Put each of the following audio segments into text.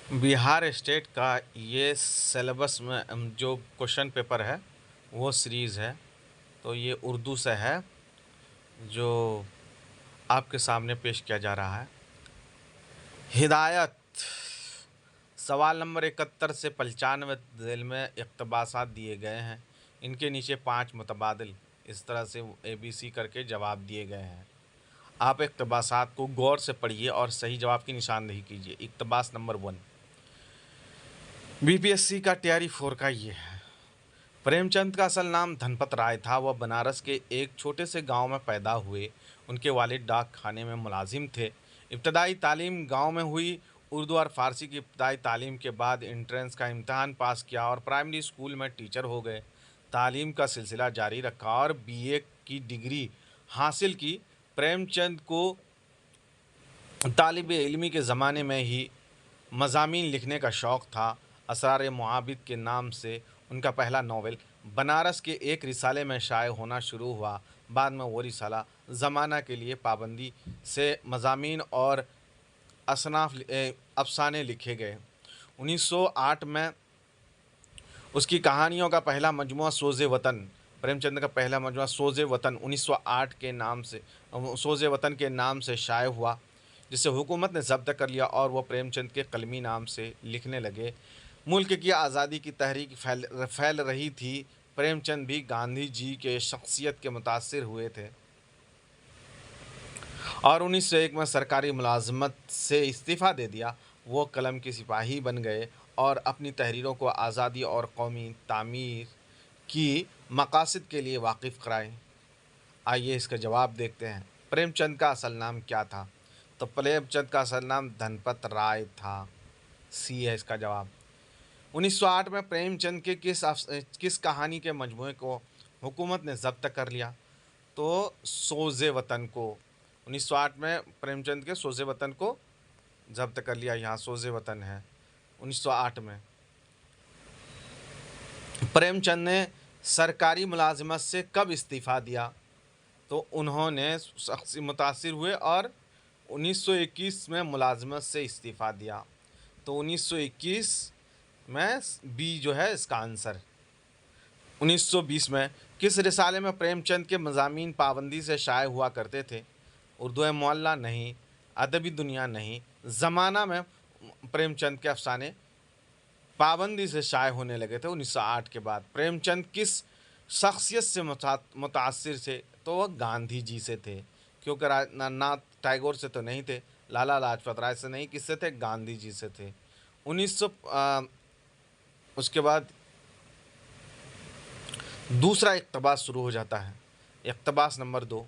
Bihar state का ये syllabus में जो क्वेश्चन पेपर है वो सीरीज़ है। तो ये उर्दू से है जो आपके सामने पेश किया जा रहा है। हिदायत सवाल नंबर 71 से 95 दिल में इक़्तिबासात दिए गए हैं। इनके नीचे 5 मुतबादिल इस तरह से ABC करके जवाब दिए गए हैं। आप इक़्तिबासात को गौर से पढ़िए और सही जवाब की निशानदेही कीजिए। इक़्तिबास नंबर 1 BPSC का तैयारी 4 का ये है। प्रेमचंद का असल नाम धनपत राय था। वह बनारस के एक छोटे से गांव में पैदा हुए। उनके वालिद डाक खाने में मुलाजिम थे। इब्तदाई तालीम गांव में हुई। उर्दू और फ़ारसी की इब्तदाई तालीम के बाद एंट्रेंस का इम्तहान पास किया और प्राइमरी स्कूल में टीचर हो गए। तालीम का सिलसिला जारी रखा और BA की डिग्री हासिल की। प्रेमचंद को तालिब इल्मी के ज़माने में ही मज़ामीन लिखने का शौक़ था। असरार मुआबिद के नाम से उनका पहला नावल बनारस के एक रिसाले में शाये होना शुरू हुआ। बाद में वो रिसाला ज़माना के लिए पाबंदी से मज़ामीन और अफसाने लिखे गए। 1908 में उसकी कहानियों का पहला मजमुआ सोज़े वतन, प्रेमचंद का पहला मजमुआ सोज़े वतन 1908 के नाम से सोज़े वतन के नाम से शाये हुआ, जिसे हुकूमत ने ज़ब्त कर लिया और वह प्रेमचंद के कलमी नाम से लिखने लगे। मुल्क की आज़ादी की तहरीक फैल रही थी। प्रेमचंद भी गांधी जी के शख्सियत के मुतासिर हुए थे और 1901 में सरकारी मुलाजमत से इस्तीफ़ा दे दिया। वो कलम के सिपाही बन गए और अपनी तहरीरों को आज़ादी और कौमी तामीर की मकासद के लिए वाकिफ़ कराए। आइए इसका जवाब देखते हैं। प्रेमचंद का असल नाम क्या था? तो प्रेमचंद का असल नाम धनपत राय था। C है इसका जवाब। 1908 में प्रेमचंद के किस कहानी के मजमूए को हुकूमत ने ज़ब्त कर लिया? तो सोज़े वतन को। 1908 में प्रेमचंद के सोज़े वतन को ज़ब्त कर लिया। यहाँ सोज़े वतन है 1908 में। प्रेमचंद ने सरकारी मुलाजमत से कब इस्तीफ़ा दिया? तो उन्होंने शख्सी मुतासिर हुए और 1921 में मुलाजमत से इस्तीफ़ा दिया। तो 1921 में B जो है इसका आंसर। 1920 में किस रिसाले में प्रेमचंद के मज़ामीन पाबंदी से शाये हुआ करते थे? उर्दू मुअल्ला नहीं, अदबी दुनिया नहीं, ज़माना में प्रेमचंद के अफसाने पाबंदी से शाये होने लगे थे 1908 के बाद। प्रेमचंद किस शख्सियत से मुतासिर थे? तो वह गांधी जी से थे, क्योंकि ना टैगोर से तो नहीं थे, लाला लाजपत राय से नहीं, किससे थे? गांधी जी से थे। उसके बाद दूसरा इक़्तिबास शुरू हो जाता है। इक़्तिबास नंबर 2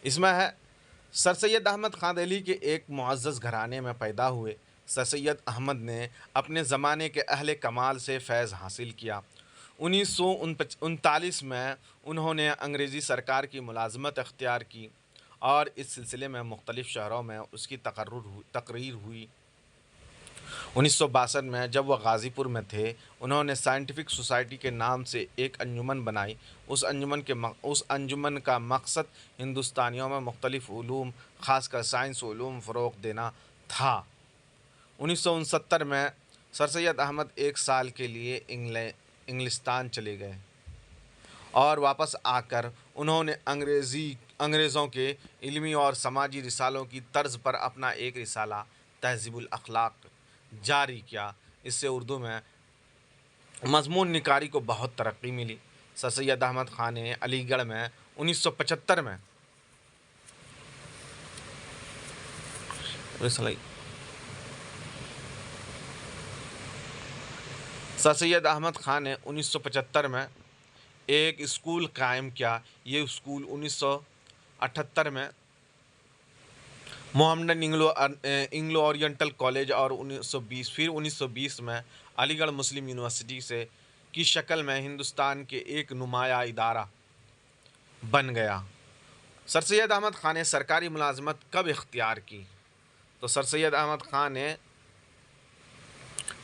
इसमें है, सर सैयद अहमद खान दिल्ली के एक मुअज़्ज़ज़ घराने में पैदा हुए। सर सैयद अहमद ने अपने ज़माने के अहले कमाल से फैज़ हासिल किया। 1939 में उन्होंने अंग्रेज़ी सरकार की मुलाज़मत अख्तियार की और इस सिलसिले में मुख्तलिफ़ शहरों में उसकी तकरीर हुई। 1962 में जब वह गाज़ीपुर में थे, उन्होंने साइंटिफिक सोसाइटी के नाम से एक अंजुमन बनाई। उस अंजुमन का मकसद हिंदुस्तानियों में मुख्तलिफ़ उलूम, ख़ासकर साइंस उलूम फ़रोग़ देना था। 1969 में सर सैयद अहमद 1 साल के लिए इंग्लिस्तान चले गए और वापस आकर उन्होंने अंग्रेज़ों के इल्मी और समाजी रिसालों की तर्ज़ पर अपना एक रिसाला तहज़ीबुल अख़लाक़ जारी किया। इससे उर्दू में मज़मून निगारी को बहुत तरक्की मिली। सर सैयद अहमद खान ने अलीगढ़ में 1975 में सर सैयद अहमद खान ने 1975 में एक स्कूल कायम किया। ये स्कूल 1978 में मोहम्मदन इंग्लो ओरिएंटल कॉलेज और 1920 में अलीगढ़ मुस्लिम यूनिवर्सिटी से की शक्ल में हिंदुस्तान के एक नुमाया इदारा बन गया। सर सैयद अहमद खान ने सरकारी मुलाजमत कब इख्तियार की? तो सर सैयद अहमद खान ने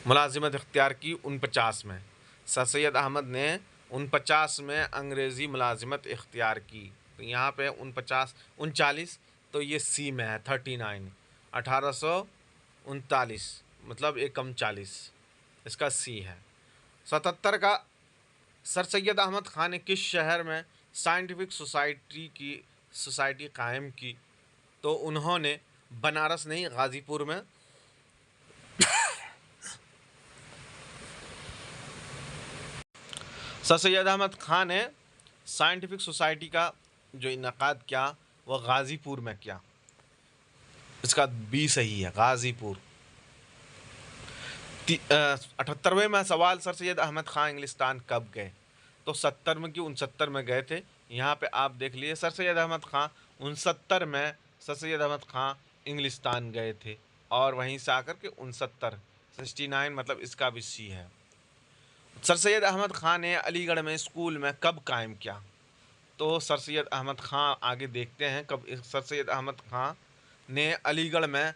मुलाजिमत इख्तियार की 49 में। सर सैयद अहमद ने 49 में अंग्रेज़ी मुलाजिमत इख्तियार की। तो यहाँ पे 39 तो ये C में है 39 1839 मतलब 1 कम 40, इसका सी है। 77 का सर सैयद अहमद ख़ान ने किस शहर में साइंटिफिक सोसाइटी कायम की? तो उन्होंने बनारस नहीं, गाज़ीपुर में सर सैयद अहमद ख़ान ने साइंटिफिक सोसाइटी का जो इनकाद किया वह गाज़ीपुर में किया। इसका बी सही है, गाज़ीपुर। 78वें में सवाल, सर सैयद अहमद ख़ान इंग्लिस्तान कब गए? तो 70 में कि 69 में गए थे। यहाँ पे आप देख लिए सर सैयद अहमद ख़ान 69 में सर सैयद अहमद ख़ान इंग्लिस्तान गए थे और वहीं से आकर के 69 मतलब इसका भी सी है। सर सैयद अहमद ख़ान ने अलीगढ़ में स्कूल में कब कायम किया? तो सर सैयद अहमद ख़ान आगे देखते हैं कब सर सैयद अहमद ख़ान ने अलीगढ़ में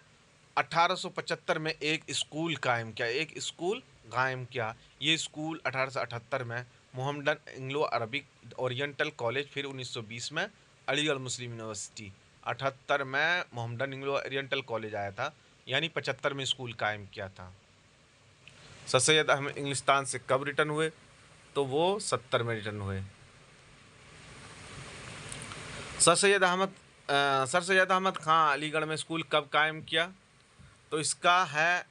1875 में एक स्कूल कायम किया, एक स्कूल कायम किया। ये स्कूल 1878 में Mohammedan Anglo Arabic oriental college, फिर 1920 में अलीगढ़ मुस्लिम यूनिवर्सिटी। 78 में मोहम्मदन एंग्लो ओरिएंटल कॉलेज आया था, यानी 75 में स्कूल कायम किया था। सर सैयद अहमद इंग्लिस्तान से कब रिटर्न हुए? तो वो 70 में रिटर्न हुए। सर सैयद अहमद ख़ान अलीगढ़ में स्कूल कब कायम किया? तो इसका है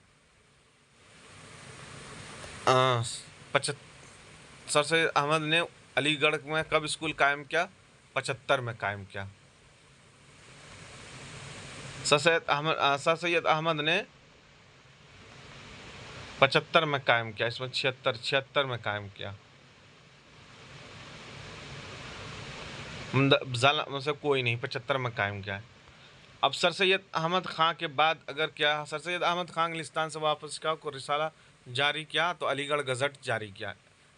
सर सैयद अहमद ने अलीगढ़ में कब स्कूल कायम किया? 75 में कायम किया। सर सैयद अहमद ने 75 में कायम किया, इसमें 76 में कायम किया। मतलब कोई नहीं, 75 में कायम किया है। अब सर सैयद अहमद ख़ान के बाद अगर क्या सर सैयद अहमद ख़ान इंग्लिस्तान से वापस क्या को रिसाला जारी किया? तो अलीगढ़ गज़ट जारी किया,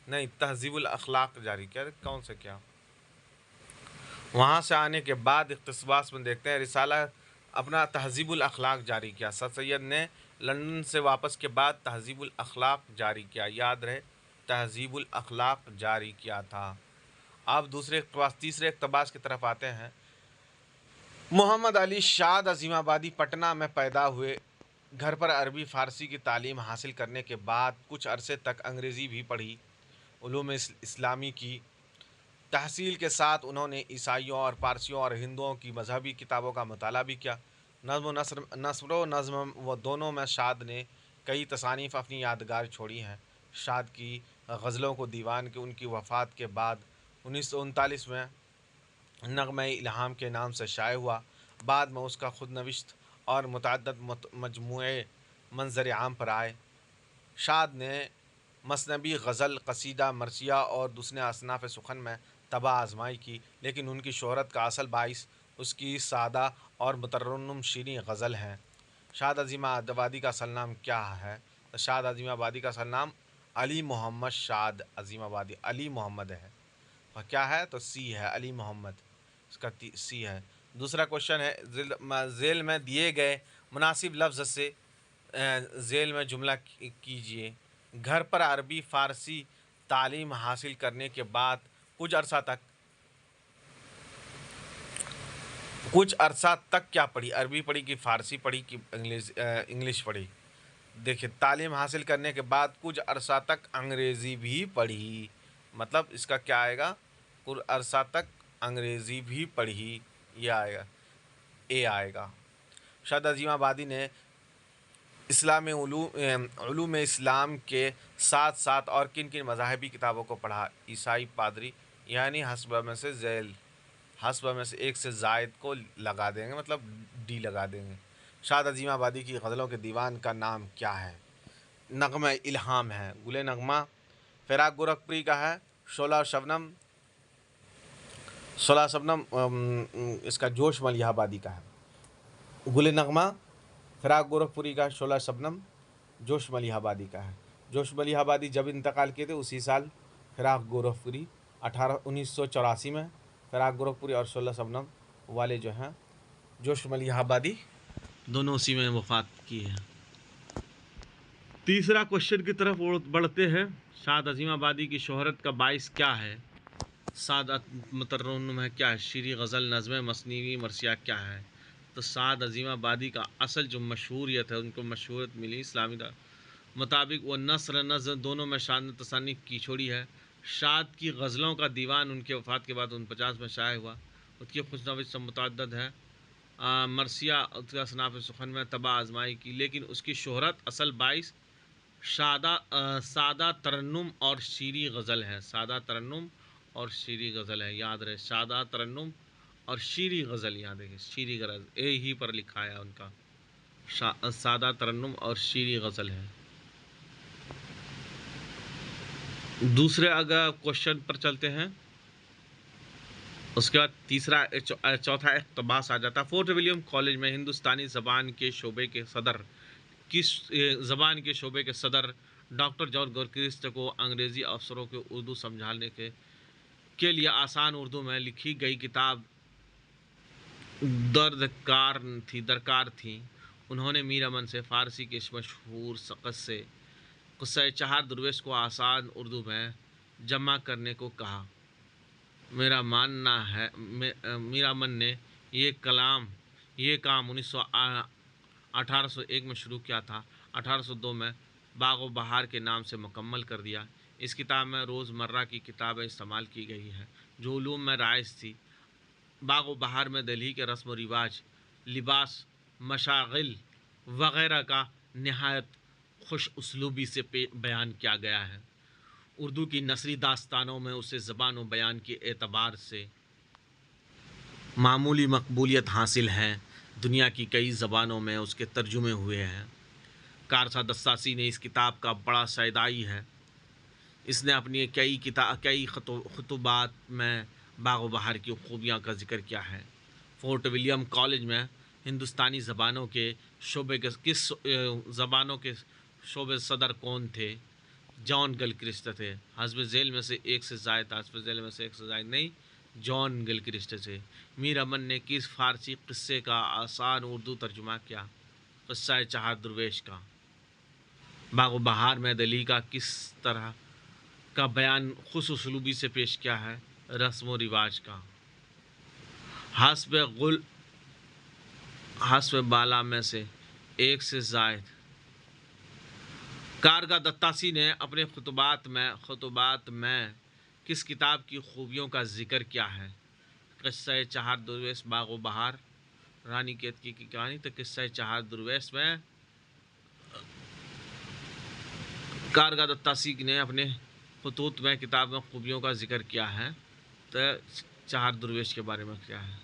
नहीं तहज़ीबुल अखलाक जारी किया। कौन से क्या? वहाँ से आने के बाद इख्तिसास में देखते हैं रिसाला अपना तहज़ीबुल अखलाक जारी किया। सर सैयद ने लंदन से वापस के बाद तहज़ीबुल अखलाक जारी किया, याद रहे तहज़ीबुल अखलाक जारी किया था। अब तीसरे इक़्तिबास की तरफ आते हैं। मोहम्मद अली शाद अज़ीमाबादी पटना में पैदा हुए। घर पर अरबी फ़ारसी की तालीम हासिल करने के बाद कुछ अरसे तक अंग्रेज़ी भी पढ़ी। उलूम इस्लामी की तहसील के साथ उन्होंने ईसाइयों और पारसियों और हिंदुओं की मजहबी किताबों का मुताला भी किया। नस्र व नज़्म व दोनों में शाद ने कई तसानीफ़ अपनी यादगार छोड़ी हैं। शाद की गज़लों को दीवान के उनकी वफ़ात के बाद 1939 में नग़्मे इल्हाम के नाम से शाये हुआ। बाद में उसका खुद नविश्त और मुतअद्दिद मजमूए मंज़र आम पर आए। शाद ने मसनबी, गज़ल, कसीदा, मरसिया और दूसरे असनाफ़ सुखन में तबाह आजमाई की, लेकिन उनकी शोहरत का असल बाइस उसकी सादा और मुतरन्नुम शीरीं गज़ल हैं। शाद अज़ीमाबादी का असल नाम क्या है? तो शाद अज़ीमाबादी का असल नाम अली मोहम्मद शाद अज़ीमाबादी, अली मोहम्मद है। और क्या है? तो सी है, अली मोहम्मद, इसका सी है। दूसरा क्वेश्चन है, झेल में दिए गए मुनासिब लफ्ज़ से झेल में जुमला कीजिए। घर पर अरबी फ़ारसी तालीम हासिल करने के बाद कुछ अरसा तक क्या पढ़ी? अरबी पढ़ी कि फ़ारसी पढ़ी कि इंग्लिश पढ़ी? देखिए, तालीम हासिल करने के बाद कुछ अरसा तक अंग्रेज़ी भी पढ़ी, मतलब इसका क्या आएगा? कुछ अरसा तक अंग्रेज़ी भी पढ़ी, ये आएगा, ए आएगा। शाद अज़ीमाबादी ने उलूम इस्लाम के साथ साथ और किन किन मज़ाहबी किताबों को पढ़ा? ईसाई पादरी, यानी हस्ब में से एक से ज़ायद को लगा देंगे, मतलब डी लगा देंगे। शाद अज़ीमाबादी की गज़लों के दीवान का नाम क्या है? नग़्मा इल्हाम है, गुले नग़्मा। फ़िराक़ गोरखपुरी का है शोला शबनम, इसका जोश मलिहाबादी का है। गुले नग़्मा फ़िराक़ गोरखपुरी का, शोला शबनम जोश मलिहाबादी का है। जोश मलिहाबादी जब इंतकाल किए थे उसी साल फ़िराक़ गोरखपुरी 1984 में फ़िराक़ गोरखपुरी और शोला शबनम वाले जो हैं जोश मलिहाबादी दोनों उसी में वफ़ात की है। तीसरा क्वेश्चन की तरफ बढ़ते हैं। शाद अज़ीमाबादी की शोहरत का बाइस क्या है? सादा मुतरन्नुम है, क्या है? शीरी, गज़ल, नज़्म, मसनीवी, मरसिया क्या है? تو سعد عظیم آبادی کا اصل جو مشہوریت ہے، ان کو مشہورت ملی اسلامی مطابق وہ نثر نظم دونوں میں شان تصانیف کی چھوڑی ہے۔ شاد کی غزلوں کا دیوان ان کے وفات کے بعد 49 میں شائع ہوا۔ اس کی خوشنوش سے متعدد ہے۔ مرثیہ اصناف سخن میں طبع آزمائی کی، لیکن اس کی شہرت اصل باعث سادہ ترنم اور شیریں غزل ہے۔ سادہ ترنم اور شیریں غزل ہے، یاد رہے، سادہ ترنم اور شیریں غزل، یاد رکھیں، شیریں غزل اے ہی پر لکھا ہے ان کا، سادہ ترنم اور شیریں غزل ہے۔ دوسرے اگر کوشچن پر چلتے ہیں، اس کے بعد چوتھا اقتباس آ جاتا ہے۔ فورٹ ولیم کالج میں ہندوستانی زبان کے شعبے کے صدر ڈاکٹر جارج گلکرسٹ کو انگریزی افسروں کو اردو سمجھانے کے لیے آسان اردو میں لکھی گئی کتاب درکار تھی۔ انہوں نے میر امن سے فارسی کے اس مشہور قصہ چہار درویش کو آسان اردو میں جمع کرنے کو کہا۔ میرا ماننا ہے میر امن نے یہ کام 1801 میں شروع کیا تھا، 1802 میں باغ و بہار کے نام سے مکمل کر دیا۔ اس کتاب میں روز مرہ کی کتابیں استعمال کی گئی ہیں جو علوم میں رائج تھی۔ باغ و بہار میں دہلی کے رسم و رواج، لباس، مشاغل وغیرہ کا نہایت خوش اسلوبی سے بیان کیا گیا ہے۔ اردو کی نثری داستانوں میں اسے زبان و بیان کے اعتبار سے معمولی مقبولیت حاصل ہے۔ دنیا کی کئی زبانوں میں اس کے ترجمے ہوئے ہیں۔ کارسا دستاسی نے اس کتاب کا بڑا سعدائی ہے۔ اس نے اپنی کئی خطبات میں باغ و بہار کی خوبیاں کا ذکر کیا ہے۔ فورٹ ولیم کالج میں ہندوستانی زبانوں کے شعبے صدر کون تھے؟ جان گلکرسٹ تھے۔ حسب ذیل میں سے ایک سے زائد نہیں، جان گلکرسٹ تھے۔ میر امن نے کس فارسی قصے کا آسان اردو ترجمہ کیا؟ قصہ چہار درویش کا۔ باغ و بہار میں دہلی کا کس طرح کا بیان خوش اسلوبی سے پیش کیا ہے؟ رسم و رواج کا۔ حسب بالا میں سے ایک سے زائد۔ کارگا دتاسی نے اپنے خطبات میں کس کتاب کی خوبیوں کا ذکر کیا ہے؟ قصہ چہار درویش، باغ و بہار، رانی کیتکی کی کہانی۔ تو قصہ چہار درویش میں کارگا دتاسی نے اپنے خطوط میں کتاب میں خوبیوں کا ذکر کیا ہے، تو چہار درویش کے بارے میں کیا ہے۔